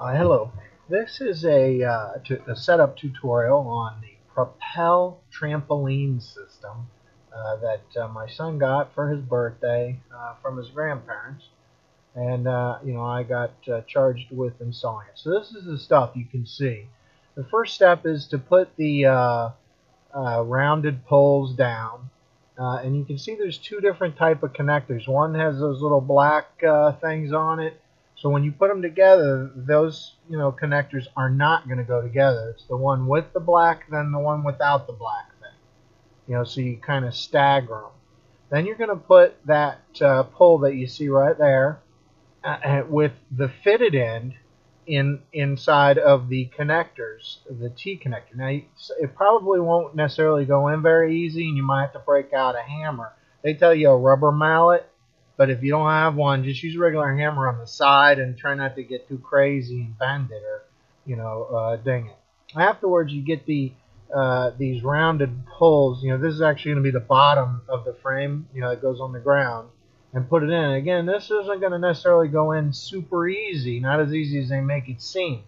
Hello. This is a setup tutorial on the Propel Trampoline system that my son got for his birthday from his grandparents, and I got charged with installing it. So this is the stuff you can see. The first step is to put the rounded poles down, and you can see there's two different type of connectors. One has those little black things on it. So when you put them together, those connectors are not going to go together. It's the one with the black, then the one without the black thing. So you kind of stagger them. Then you're going to put that pole that you see right there with the fitted end inside of the connectors, the T connector. Now it probably won't necessarily go in very easy, and you might have to break out a hammer. They tell you a rubber mallet. But if you don't have one, just use a regular hammer on the side and try not to get too crazy and bend it or, ding it. Afterwards, you get these rounded poles. This is actually going to be the bottom of the frame, that goes on the ground, and put it in. Again, this isn't going to necessarily go in super easy, not as easy as they make it seem.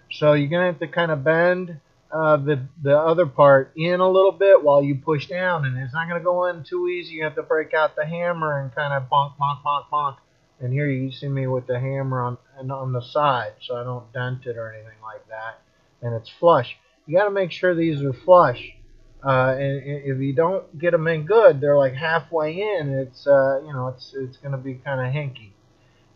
So you're going to have to kind of bend the other part in a little bit while you push down, and it's not going to go in too easy. You have to break out the hammer and kind of bonk, bonk, bonk, bonk. And here you see me with the hammer on the side, so I don't dent it or anything like that. And it's flush. You got to make sure these are flush. And if you don't get them in good, they're like halfway in. It's it's going to be kind of hinky.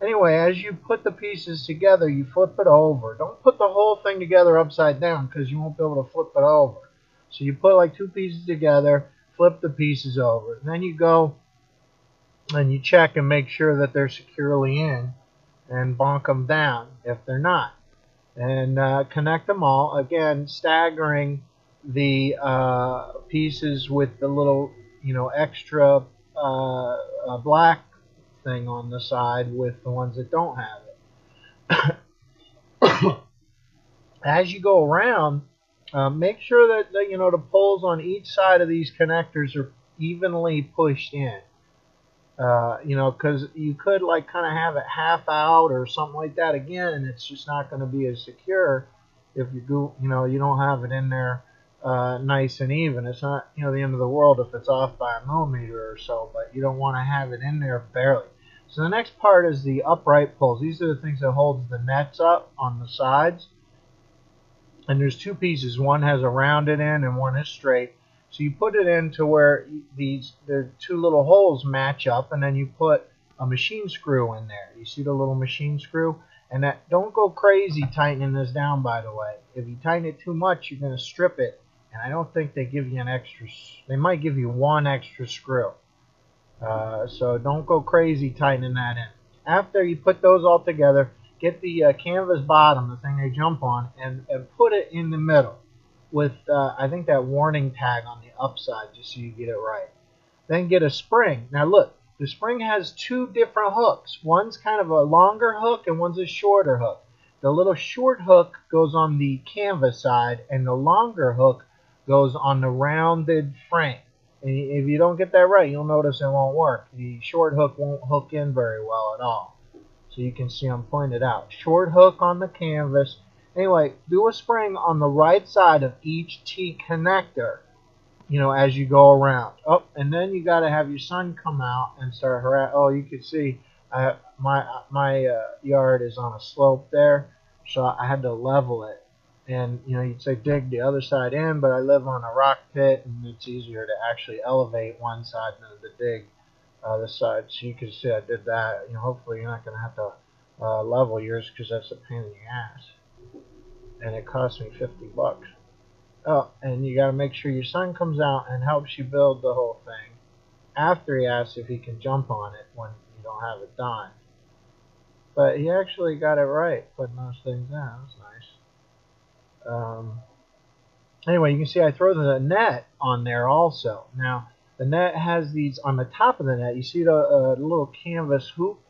Anyway, as you put the pieces together, you flip it over. Don't put the whole thing together upside down because you won't be able to flip it over. So you put like two pieces together, flip the pieces over. Then you go and you check and make sure that they're securely in and bonk them down if they're not. And connect them all. Again, staggering the pieces with the little, extra black thing on the side with the ones that don't have it. As you go around, make sure that the poles on each side of these connectors are evenly pushed in. Because you could kind of have it half out or something like that. Again, it's just not going to be as secure if you don't have it in there nice and even. It's not the end of the world if it's off by a millimeter or so, but you don't want to have it in there barely. So the next part is the upright poles. These are the things that holds the nets up on the sides. And there's two pieces. One has a rounded end and one is straight. So you put it into where the two little holes match up, and then you put a machine screw in there. You see the little machine screw? And don't go crazy tightening this down, by the way. If you tighten it too much, you're going to strip it. And I don't think they give you an extra. They might give you one extra screw. So don't go crazy tightening that in. After you put those all together, get the canvas bottom, the thing they jump on, and put it in the middle with, I think, that warning tag on the upside just so you get it right. Then get a spring. Now look, the spring has two different hooks. One's kind of a longer hook and one's a shorter hook. The little short hook goes on the canvas side and the longer hook goes on the rounded frame. And if you don't get that right, you'll notice it won't work. The short hook won't hook in very well at all. So you can see I'm pointed out. Short hook on the canvas. Anyway, do a spring on the right side of each T connector, as you go around. Oh, and then you got to have your son come out and start harassing. Oh, you can see my yard is on a slope there, so I had to level it. And, you'd say dig the other side in, but I live on a rock pit, and it's easier to actually elevate one side than to dig the side. So you can see I did that. Hopefully you're not going to have to level yours because that's a pain in the ass. And it cost me 50 bucks. Oh, and you got to make sure your son comes out and helps you build the whole thing after he asks if he can jump on it when you don't have it done. But he actually got it right, putting those things in. That was nice. Anyway, you can see I throw the net on there also. Now, the net has these on the top of the net. You see the little canvas hoop,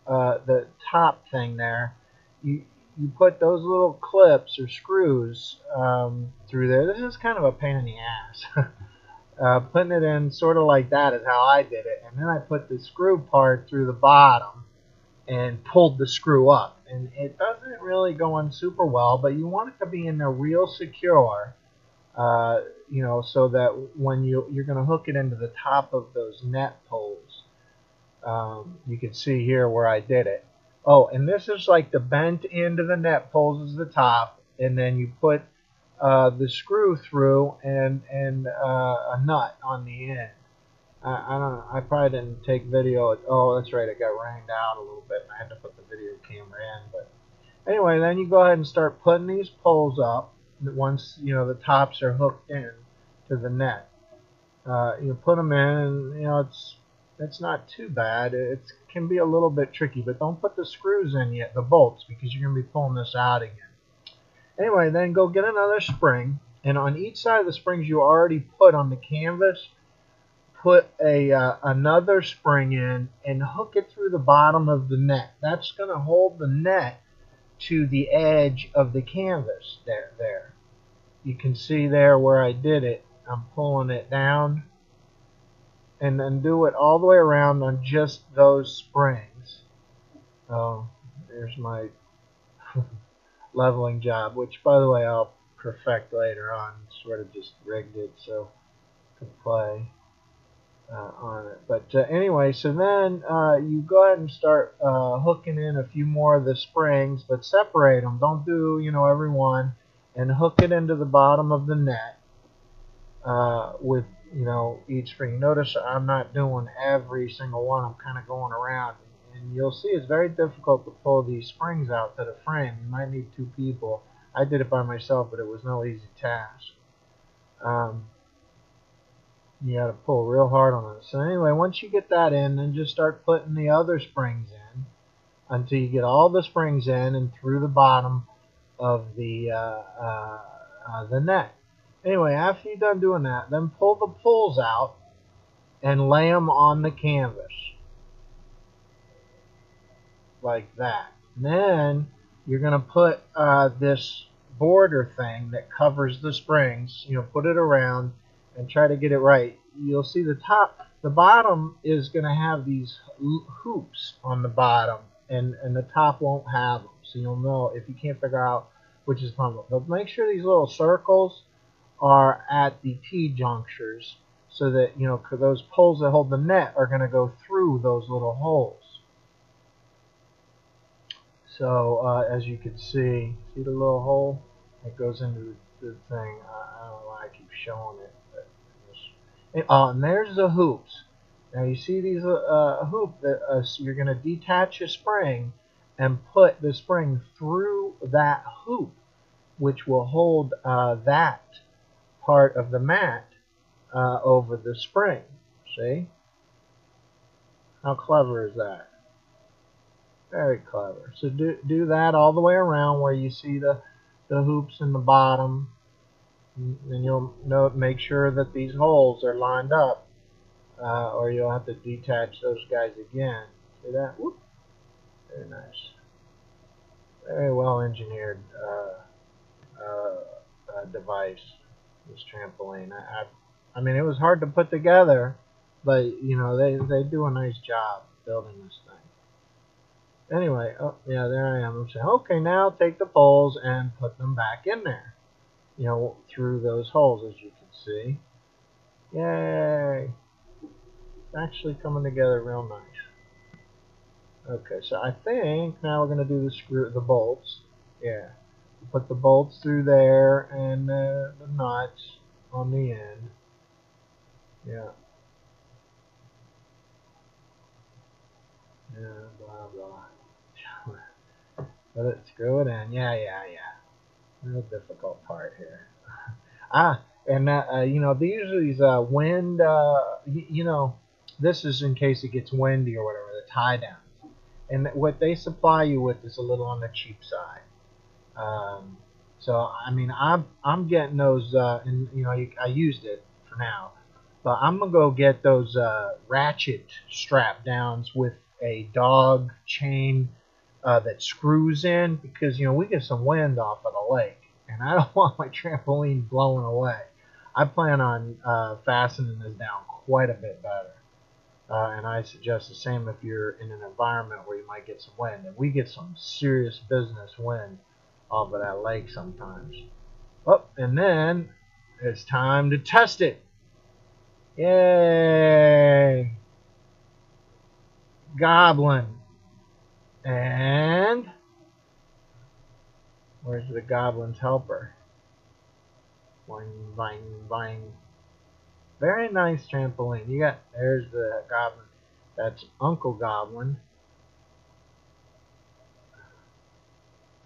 the top thing there. You put those little clips or screws through there. This is kind of a pain in the ass. Putting it in sort of like that is how I did it. And then I put the screw part through the bottom. and pulled the screw up. And it doesn't really go on super well, but you want it to be in there real secure, you know, so that when you're going to hook it into the top of those net poles. You can see here where I did it. Oh, and this is like the bent end of the net poles is the top, and then you put the screw through and a nut on the end. I don't know. I probably didn't take video. Oh, that's right. It got rained out a little bit, and I had to put the video camera in. But anyway, then you go ahead and start putting these poles up. Once you know the tops are hooked in to the net, you put them in, and you know it's not too bad. It can be a little bit tricky, but don't put the screws in yet, the bolts, because you're going to be pulling this out again. Anyway, then go get another spring, and on each side of the springs you already put on the canvas, put another spring in and hook it through the bottom of the net. That's going to hold the net to the edge of the canvas. There. You can see there where I did it. I'm pulling it down, and then do it all the way around on just those springs. Oh, there's my leveling job, which by the way I'll perfect later on. Sort of just rigged it so I could play on it. But anyway, so then you go ahead and start hooking in a few more of the springs, but separate them. Don't do, you know, every one, and hook it into the bottom of the net with, you know, each spring. Notice I'm not doing every single one. I'm kind of going around, and you'll see it's very difficult to pull these springs out to the frame. You might need two people. I did it by myself, but it was no easy task. You got to pull real hard on it. So anyway, once you get that in, then just start putting the other springs in until you get all the springs in and through the bottom of the net. Anyway, after you're done doing that, then pull the pulls out and lay them on the canvas like that. And then you're going to put this border thing that covers the springs, you know, put it around and try to get it right. You'll see the bottom is going to have these hoops on the bottom, and the top won't have them. So you'll know if you can't figure out which is problem. But make sure these little circles are at the T-junctures, so that, you know, those poles that hold the net are going to go through those little holes. So as you can see the little hole that goes into the thing. I don't know why I keep showing it. And there's the hoops. Now you see these hoop that you're going to detach a spring and put the spring through that hoop, which will hold that part of the mat over the spring. See? How clever is that? Very clever. So do that all the way around where you see the hoops in the bottom. And you'll make sure that these holes are lined up, or you'll have to detach those guys again. See that? Whoop. Very nice. Very well engineered device, this trampoline. I mean, it was hard to put together, but you know, they do a nice job building this thing. Anyway, oh yeah, there I am. I'm saying, okay, now take the poles and put them back in there. You know, through those holes, as you can see. Yay! It's actually coming together real nice. Okay, so I think now we're going to do the bolts. Yeah. Put the bolts through there and the nuts on the end. Yeah. Yeah, blah, blah. Let it screw it in. Yeah. The difficult part here. And you know, these wind, you know, this is in case it gets windy or whatever, the tie downs. And what they supply you with is a little on the cheap side. So I mean, I'm getting those, and you know, I used it for now, but I'm gonna go get those ratchet strap downs with a dog chain that screws in, because you know we get some wind off of the lake, and I don't want my trampoline blowing away. I plan on fastening this down quite a bit better. And I suggest the same if you're in an environment where you might get some wind. And we get some serious business wind off of that lake sometimes. Oh, and then it's time to test it. Yay! Goblin. And where's the goblin's helper? Boing, boing, boing. Very nice trampoline. There's the goblin. That's Uncle Goblin,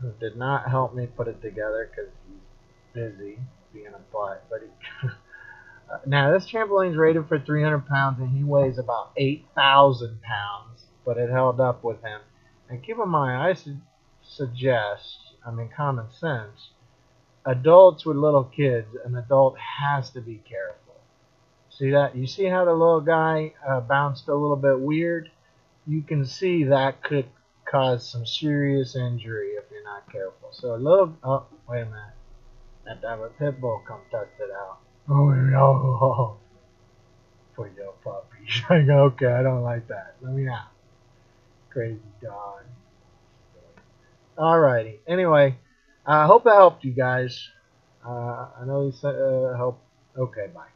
who did not help me put it together because he's busy being a butt. But he, now this trampoline's rated for 300 pounds and he weighs about 8,000 pounds, but it held up with him. And keep in mind, I suggest, common sense, adults with little kids, an adult has to be careful. See that? You see how the little guy bounced a little bit weird? You can see that could cause some serious injury if you're not careful. So oh, wait a minute. I have to have a pit bull come test it out. Oh no. For your puppy. Like, okay, I don't like that. Let me out. Crazy dog. Alrighty. Anyway, I hope it helped you guys. I know he said help. Okay, bye.